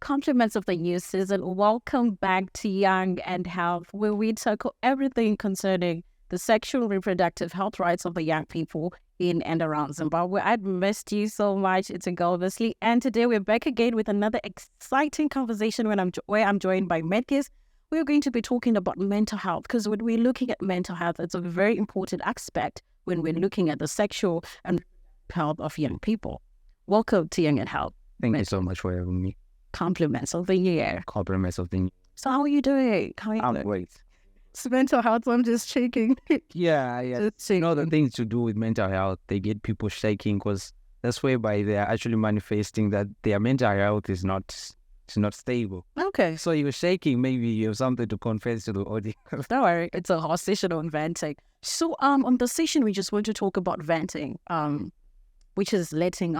Compliments of the new season. Welcome back to Young and Health, where we tackle everything concerning the sexual and reproductive health rights of the young people in and around Zimbabwe. I've missed you so much. It's a go, obviously. And today we're back again with another exciting conversation where I'm joined by Medkis. We're going to be talking about mental health, because when we're looking at mental health, it's a very important aspect when we're looking at the sexual and health of young people. Welcome to Young and Health. Thank you so much for having me. Compliments of the year. Compliments of the year. So how are you doing? I'm great. It's mental health, I'm just shaking. Yeah. Just You know, the things to do with mental health, they get people shaking because that's whereby they're actually manifesting that their mental health is not stable. Okay. So you're shaking, maybe you have something to confess to the audience. Don't worry, it's a whole session on venting. So on the session we just want to talk about venting, which is letting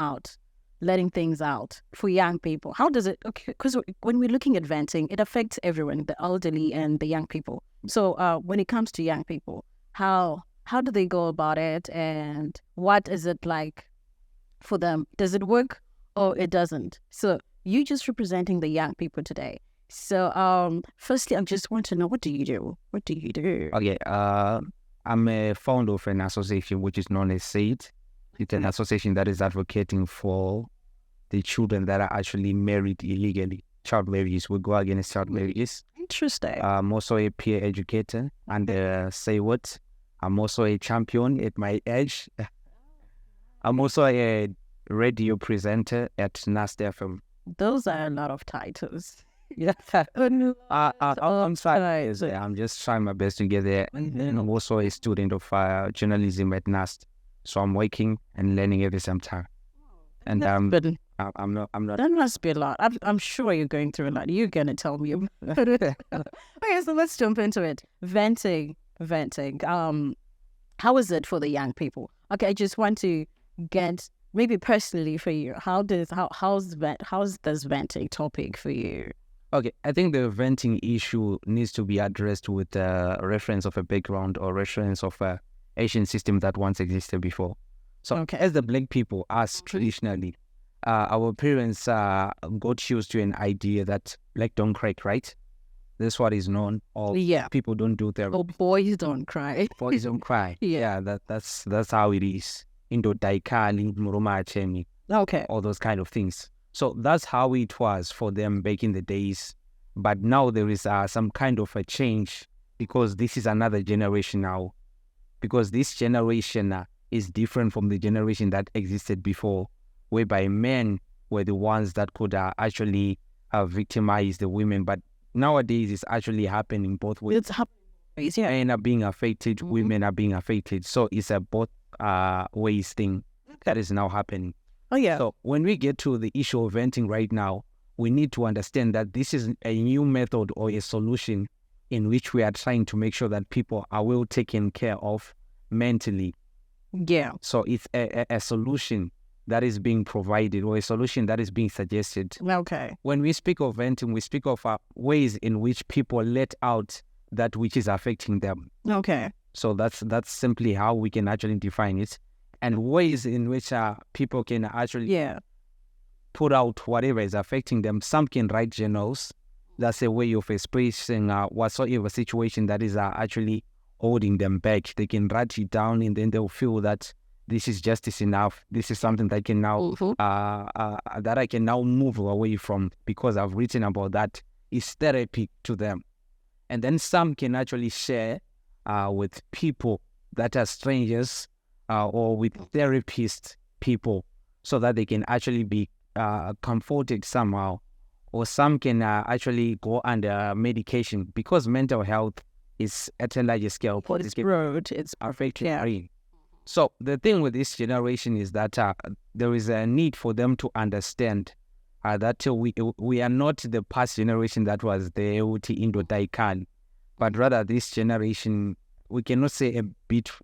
things out for young people. How does it, because when we're looking at venting, it affects everyone, the elderly and the young people. So when it comes to young people, how do they go about it, and what is it like for them? Does it work or it doesn't? So you just representing the young people today. So firstly, I just want to know, what do you do? What do you do? Okay, I'm a founder of an association which is known as SAID. It's an association that is advocating for the children that are actually married illegally. Child marriages. We go against child marriages. Interesting. I'm also a peer educator and say what? I'm also a champion at my age. I'm also a radio presenter at Nast FM. Those are a lot of titles. Yeah. I'm trying. I'm just trying my best to get there. And I'm also a student of journalism at Nast. So I'm working and learning at the same time. And I'm not. That must be a lot. I'm sure you're going through a lot. You're gonna tell me. Okay, so let's jump into it. Venting. How is it for the young people? Okay, I just want to get, maybe personally for you, how's this venting topic for you? Okay, I think the venting issue needs to be addressed with a reference of a background or reference of a Asian system that once existed before. So as the Black people, us traditionally, our parents got used to an idea that Black don't cry, right? That's what is known. Or people don't do therapy. Oh, boys don't cry. Boys don't cry. Yeah, that's how it is. Indo daikali, muruma achemi. Okay. All those kind of things. So that's how it was for them back in the days. But now there is some kind of a change, because this is another generation now. Because this generation is different from the generation that existed before, whereby men were the ones that could actually victimize the women. But nowadays, it's actually happening both ways. It's happening, yeah. Men are being affected, women are being affected. So it's a both ways thing that is now happening. Oh, yeah. So when we get to the issue of venting right now, we need to understand that this is a new method or a solution in which we are trying to make sure that people are well taken care of mentally. Yeah. So it's a solution that is being provided, or a solution that is being suggested. Okay. When we speak of venting, we speak of ways in which people let out that which is affecting them. Okay. So that's simply how we can actually define it. And ways in which people can actually put out whatever is affecting them. Some can write journals. That's a way of expressing whatsoever situation that is actually holding them back. They can write it down, and then they'll feel that this is justice enough. This is something that can now that I can now move away from, because I've written about that. It's therapy to them. And then some can actually share with people that are strangers or with therapist people, so that they can actually be comforted somehow. Or some can actually go under medication, because mental health is at a larger scale. It's broad. It's affecting brain. So the thing with this generation is that there is a need for them to understand that we are not the past generation that was the Euti Indo Daikan, but rather this generation, we cannot say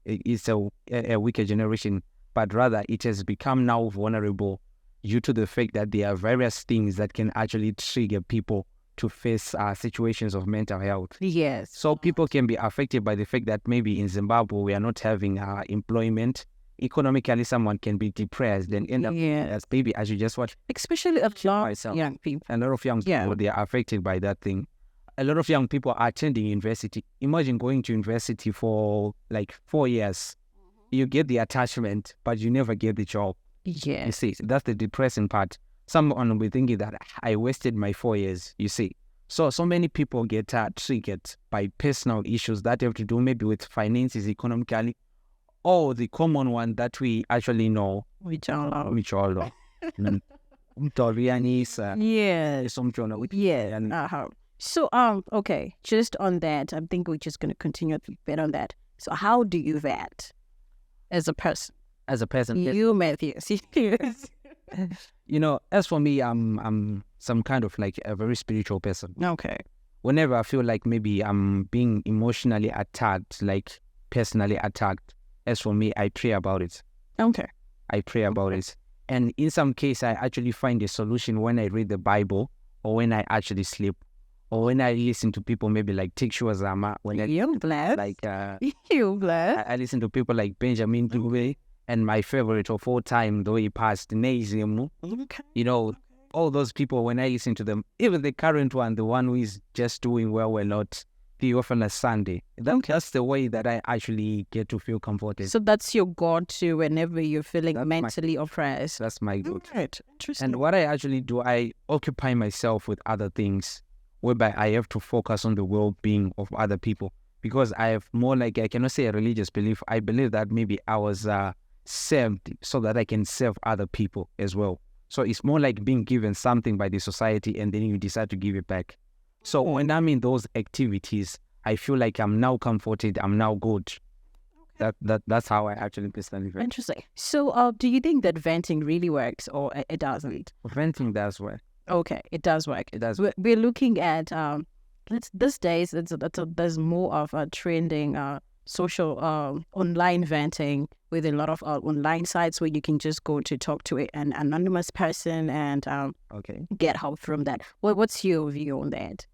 it's a weaker generation, but rather it has become now vulnerable due to the fact that there are various things that can actually trigger people to face situations of mental health. Yes. So people can be affected by the fact that maybe in Zimbabwe we are not having employment. economically someone can be depressed and end up as baby, as you just watched. Especially a lot of young people. A lot of young people, they are affected by that thing. A lot of young people are attending university. Imagine going to university for like 4 years. You get the attachment, but you never get the job. Yeah. You see, that's the depressing part. Someone will be thinking that I wasted my 4 years, you see. So many people get triggered by personal issues that have to do maybe with finances, economically, or the common one that we actually know. Which all know. So, okay, just on that, I think we're just going to continue a bit on that. So how do you vet as a person? As a person? You, Matthew. You know, as for me, I'm some kind of like a very spiritual person. Okay. Whenever I feel like maybe I'm being emotionally attacked, like personally attacked, as for me, I pray about it. Okay. I pray about it. And in some case, I actually find a solution when I read the Bible or when I actually sleep or when I listen to people maybe like Tikshu Azama. You're blessed. Like, you're blessed. I listen to people like Benjamin Dube and my favorite of all time, though he passed, Nazim. Okay. You know, all those people, when I listen to them, even the current one, the one who is just doing well, we're not Theophilus Sunday. That's the way that I actually get to feel comforted. So that's your go-to whenever you're feeling mentally oppressed. That's my go-to. Right. Interesting. And what I actually do, I occupy myself with other things, whereby I have to focus on the well-being of other people. Because I have more like, I cannot say a religious belief. I believe that maybe I was saved so that I can serve other people as well. So it's more like being given something by the society and then you decide to give it back. So when I'm in those activities, I feel like I'm now comforted, I'm now good. That's how I actually personally feel. Interesting. So do you think that venting really works or it doesn't? Venting does work. Okay, it does work. It does. We're looking at, these days, there's more of a trending social online venting with a lot of online sites where you can just go to talk to an anonymous person and get help from that. What's your view on that?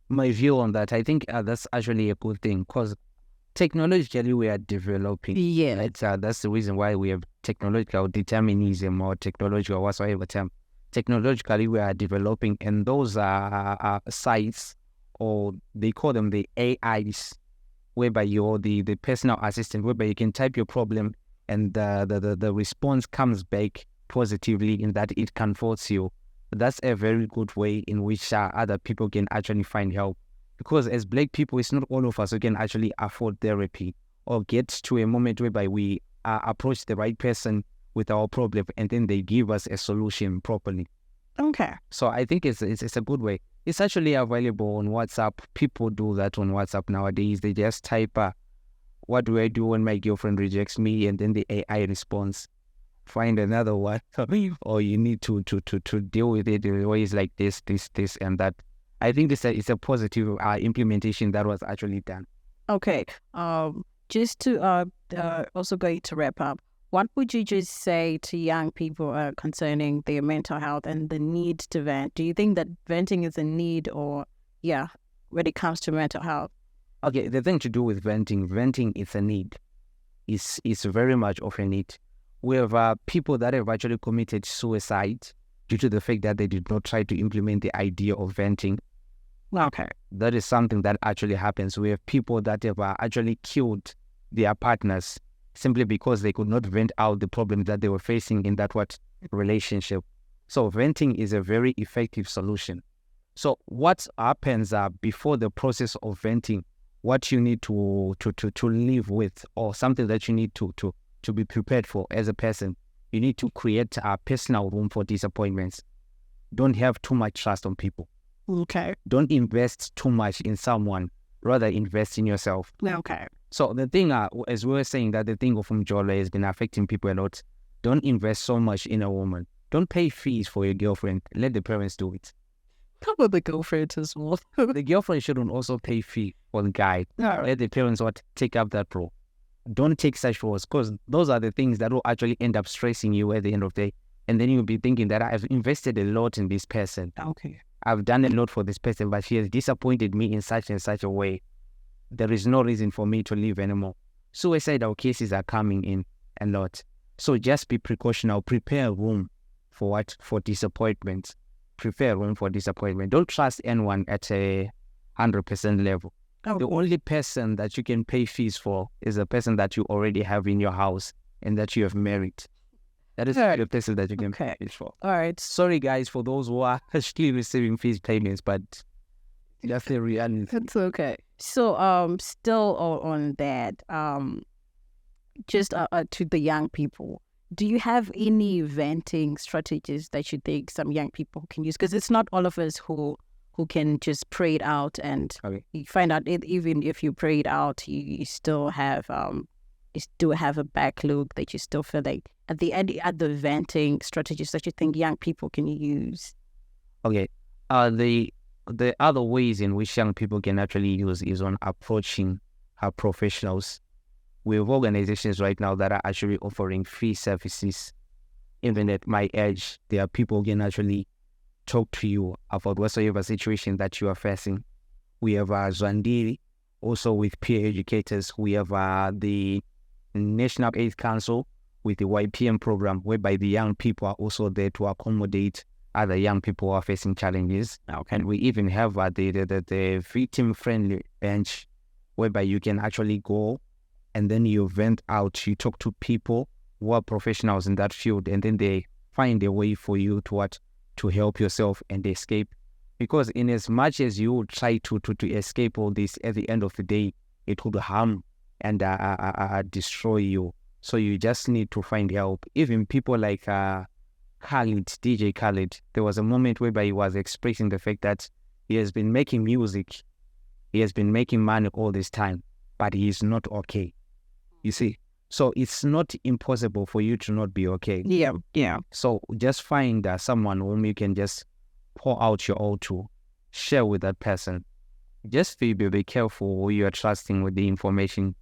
My view on that, I think that's actually a good thing because technologically we are developing. Yeah. That's the reason why we have technological determinism or technological whatsoever term. Technologically we are developing, and those are sites, or they call them the AIs, whereby you're the personal assistant, whereby you can type your problem and the response comes back positively in that it comforts you. That's a very good way in which other people can actually find help. Because as Black people, it's not all of us who can actually afford therapy or get to a moment whereby we approach the right person with our problem and then they give us a solution properly. Okay. So I think it's a good way. It's actually available on WhatsApp. People do that on WhatsApp nowadays. They just type, what do I do when my girlfriend rejects me? And then the AI responds, find another one. Or you need to deal with it in ways like this, and that. I think it's a positive implementation that was actually done. Okay. Just to also going to wrap up, what would you just say to young people concerning their mental health and the need to vent? Do you think that venting is a need or, when it comes to mental health? Okay, the thing to do with venting is a need. It's very much of a need. We have people that have actually committed suicide due to the fact that they did not try to implement the idea of venting. Okay. That is something that actually happens. We have people that have actually killed their partners simply because they could not vent out the problems that they were facing in that relationship. So venting is a very effective solution. So what happens before the process of venting, what you need to live with, or something that you need to be prepared for as a person, you need to create a personal room for disappointments. Don't have too much trust on people. Okay. Don't invest too much in someone. Rather invest in yourself. Okay. So the thing, as we were saying, that the thing of Umjolo has been affecting people a lot. Don't invest so much in a woman. Don't pay fees for your girlfriend. Let the parents do it. Probably the girlfriend as well. The girlfriend shouldn't also pay fee for the guy. No. Let the parents take up that role. Don't take such roles, because those are the things that will actually end up stressing you at the end of the day. And then you'll be thinking that I've invested a lot in this person. Okay. I've done a lot for this person, but she has disappointed me in such and such a way. There is no reason for me to live anymore. Suicidal cases are coming in a lot. So just be precautional. Prepare room for what? For disappointment. Prepare room for disappointment. Don't trust anyone at a 100% level. Oh. The only person that you can pay fees for is the person that you already have in your house and that you have married. That is the person that you can pay fees for. All right. Sorry, guys, for those who are actually receiving fees payments, but that's the reality. That's okay. So, still on that, just to the young people, do you have any venting strategies that you think some young people can use? Because it's not all of us who can just pray it out, and you find out even if you pray it out, you still have a backlog that you still feel like at the end, at the venting strategies that you think young people can use. Okay, the other ways in which young people can actually use is on approaching professionals. We have organizations right now that are actually offering free services. Even at my age, there are people who can actually talk to you about whatsoever situation that you are facing. We have Zwandiri, also with peer educators. We have the National AIDS Council with the YPM program, whereby the young people are also there to accommodate other young people who are facing challenges. Okay. And we even have the victim-friendly bench, whereby you can actually go and then you vent out, you talk to people who are professionals in that field, and then they find a way for you to help yourself and escape. Because in as much as you try to escape all this, at the end of the day, it would harm and destroy you. So you just need to find help. Even people like Khalid, DJ Khalid, there was a moment whereby he was expressing the fact that he has been making music, he has been making money all this time, but he is not okay. You see? So it's not impossible for you to not be okay. Yeah. So just find someone whom you can just pour out your all to, share with that person. Just be careful who you are trusting with the information.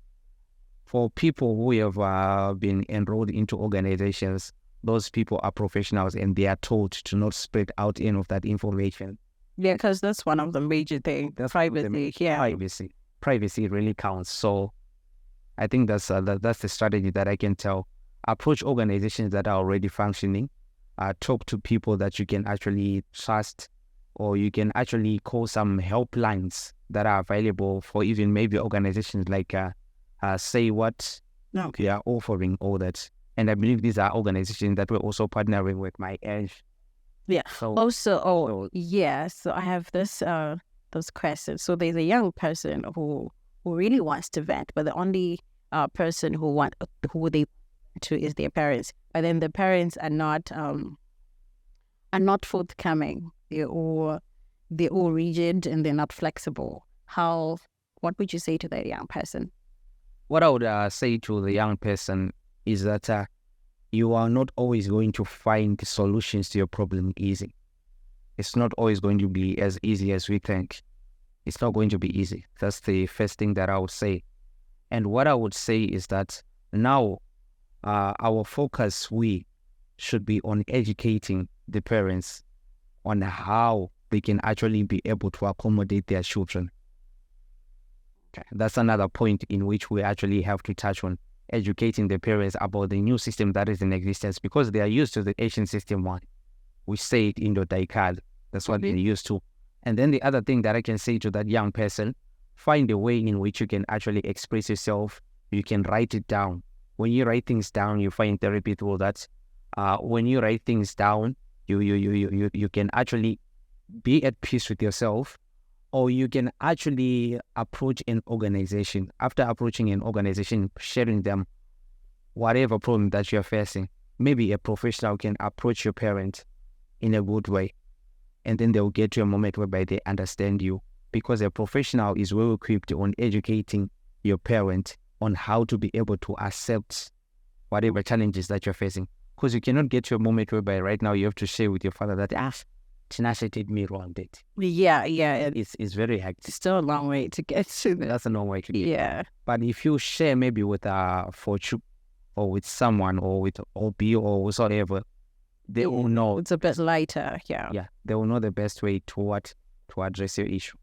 For people who have been enrolled into organizations, those people are professionals and they are told to not spread out any of that information. Yeah, because that's one of the major things. Privacy. Privacy really counts. So I think that's the strategy that I can tell. Approach organizations that are already functioning. Talk to people that you can actually trust, or you can actually call some helplines that are available for even maybe organizations like Say What. Okay. They are offering all that. And I believe these are organizations that we're also partnering with my edge. Yeah. So I have those questions. So there's a young person who really wants to vent, but the only person who they to is their parents. But then the parents are not forthcoming. They're all rigid and they're not flexible. What would you say to that young person? What I would say to the young person is that you are not always going to find the solutions to your problem easy. It's not always going to be as easy as we think. It's not going to be easy. That's the first thing that I would say. And what I would say is that now our focus, should be on educating the parents on how they can actually be able to accommodate their children. Okay. That's another point in which we actually have to touch on, educating the parents about the new system that is in existence, because they are used to the Asian system one. We say it Indo-Daikal. That's what they're used to. And then the other thing that I can say to that young person, find a way in which you can actually express yourself. You can write it down. When you write things down, you find therapy through that. When you write things down, you can actually be at peace with yourself, or you can actually approach an organization. After approaching an organization, sharing them whatever problem that you're facing, maybe a professional can approach your parent in a good way, and then they'll get to a moment whereby they understand you, because a professional is well equipped on educating your parent on how to be able to accept whatever challenges that you're facing. Because you cannot get to a moment whereby right now you have to share with your father that, Tinashe did me wrong, did. Yeah. It's very hectic. It's still a long way to get to that. That's a long way to get. Yeah. But if you share maybe with Fortune or with someone or with OB or whatever, they will know. It's a bit lighter, yeah. Yeah, they will know the best way to address your issue.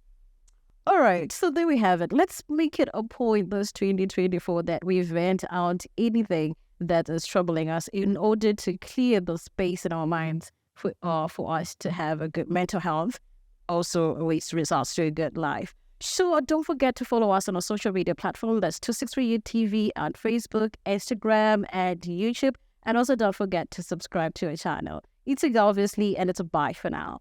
All right, so there we have it. Let's make it a point this 2024 that we vent out anything that is troubling us in order to clear the space in our minds for us to have a good mental health, also always results to a good life. So don't forget to follow us on our social media platform. That's 263U TV on Facebook, Instagram, and YouTube. And also don't forget to subscribe to our channel. It's a go, obviously, and it's a bye for now.